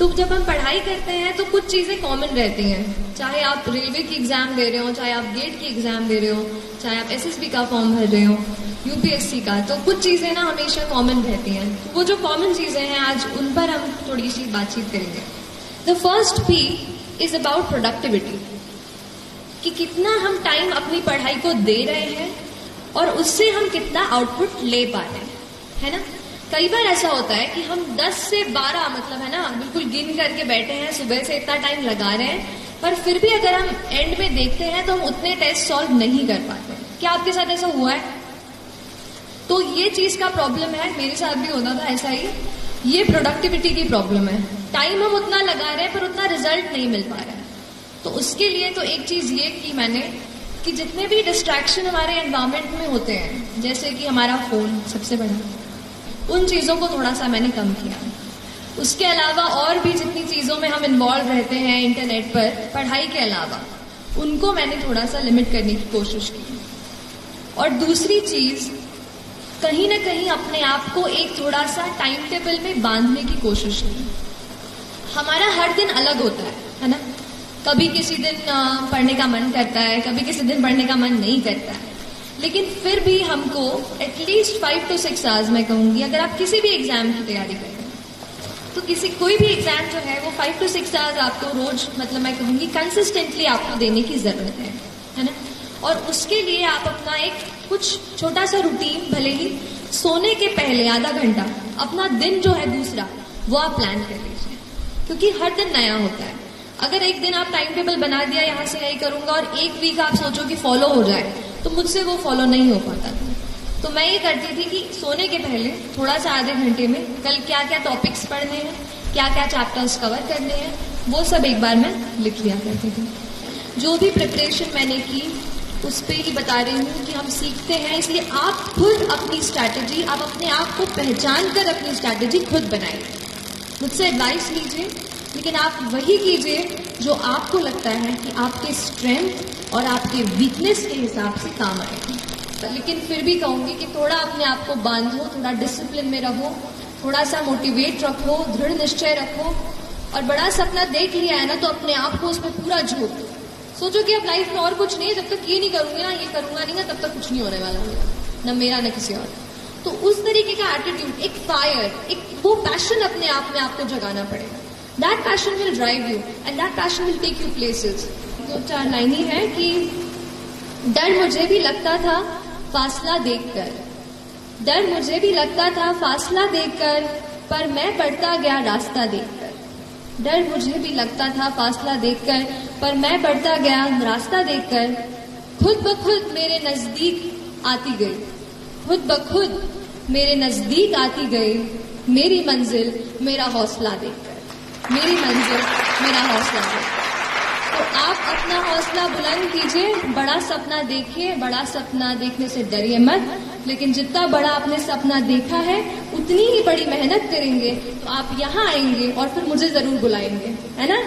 तो जब हम पढ़ाई करते हैं तो कुछ चीजें कॉमन रहती हैं, चाहे आप रेलवे की एग्जाम दे रहे हो, चाहे आप गेट की एग्जाम दे रहे हो, चाहे आप एसएसबी का फॉर्म भर रहे हो, यूपीएससी का, तो कुछ चीजें ना हमेशा कॉमन रहती हैं। तो वो जो कॉमन चीजें हैं आज उन पर हम थोड़ी सी बातचीत करेंगे। The first P is about productivity, कि कितना हम टाइम अपनी पढ़ाई को दे रहे हैं और उससे हम कितना आउटपुट ले पा रहे हैं, है ना। कई बार ऐसा होता है कि हम 10 से 12 मतलब है ना बिल्कुल गिन करके बैठे हैं, सुबह से इतना टाइम लगा रहे हैं, पर फिर भी अगर हम एंड में देखते हैं तो हम उतने टेस्ट सॉल्व नहीं कर पाते। क्या आपके साथ ऐसा हुआ है? तो ये चीज का प्रॉब्लम है, मेरे साथ भी होता था ऐसा ही। ये प्रोडक्टिविटी की प्रॉब्लम है, टाइम हम उतना लगा रहे हैं पर उतना रिजल्ट नहीं मिल पा रहा है। तो उसके लिए तो एक चीज ये की मैंने कि जितने भी डिस्ट्रैक्शन हमारे एनवायरमेंट में होते हैं, जैसे कि हमारा फोन सबसे बड़ा, उन चीजों को थोड़ा सा मैंने कम किया। उसके अलावा और भी जितनी चीजों में हम इन्वॉल्व रहते हैं इंटरनेट पर पढ़ाई के अलावा, उनको मैंने थोड़ा सा लिमिट करने की कोशिश की। और दूसरी चीज, कहीं ना कहीं अपने आप को एक थोड़ा सा टाइम टेबल में बांधने की कोशिश की। हमारा हर दिन अलग होता है ना। कभी किसी दिन पढ़ने का मन करता है, कभी किसी दिन पढ़ने का मन नहीं करता है, लेकिन फिर भी हमको एटलीस्ट 5 to 6 आवर्स, मैं कहूंगी अगर आप किसी भी एग्जाम की तैयारी कर रहे हैं तो कोई भी एग्जाम जो है वो 5 to 6 आवर्स आपको रोज, मतलब मैं कहूंगी कंसिस्टेंटली आपको देने की जरूरत है ना। और उसके लिए आप अपना एक कुछ छोटा सा रूटीन, भले ही सोने के पहले आधा घंटा अपना दिन जो है दूसरा वो आप प्लान कर लीजिए, क्योंकि हर दिन नया होता है। अगर एक दिन आप टाइम टेबल बना दिया, यहाँ से यही करूंगा, और एक वीक आप सोचो कि फॉलो हो जाए, तो मुझसे वो फॉलो नहीं हो पाता था। तो मैं ये करती थी कि सोने के पहले थोड़ा सा आधे घंटे में कल क्या क्या टॉपिक्स पढ़ने हैं, क्या क्या चैप्टर्स कवर करने हैं, वो सब एक बार मैं लिख लिया करती थी। जो भी प्रिपरेशन मैंने की उस पर ही बता रही हूँ कि हम सीखते हैं, इसलिए आप खुद अपनी स्ट्रैटेजी, आप अपने आप को पहचान कर अपनी स्ट्रैटेजी खुद बनाइए। मुझसे एडवाइस लीजिए, लेकिन आप वही कीजिए जो आपको लगता है कि आपके स्ट्रेंथ और आपके वीकनेस के हिसाब से काम आएगी। लेकिन फिर भी कहूंगी कि थोड़ा अपने आप को बांधो, थोड़ा डिसिप्लिन में रहो, थोड़ा सा मोटिवेट रखो, दृढ़ निश्चय रखो। और बड़ा सपना देख लिया है ना तो अपने आप को उसमें पूरा झोंक दो। सोचो कि अब लाइफ में और कुछ नहीं है, जब तक ये नहीं करूंगी ना, ये करूंगा नहीं ना, तब तक कुछ नहीं होने वाला है, न मेरा न किसी और। तो उस तरीके का एटीट्यूड, एक फायर, एक वो पैशन अपने आप में आपको जगाना पड़ेगा। That passion will drive you and that passion will take you places. तो 4 लाइन ही है कि डर मुझे भी लगता था फासला देखकर, डर मुझे भी लगता था फासला देखकर, पर मैं बढ़ता गया रास्ता देखकर। डर मुझे भी लगता था फासला देखकर, पर मैं बढ़ता गया रास्ता देखकर। खुद ब खुद मेरे नजदीक आती गई, खुद ब खुद मेरे नजदीक आती गई, मेरी मंजिल मेरा हौसला देखकर, मेरी मंजिल मेरा हौसला देखकर। तो आप अपना हौसला बुलंद कीजिए, बड़ा सपना देखिए, बड़ा सपना देखने से डरिए मत, लेकिन जितना बड़ा आपने सपना देखा है उतनी ही बड़ी मेहनत करेंगे तो आप यहाँ आएंगे और फिर मुझे जरूर बुलाएंगे, है ना।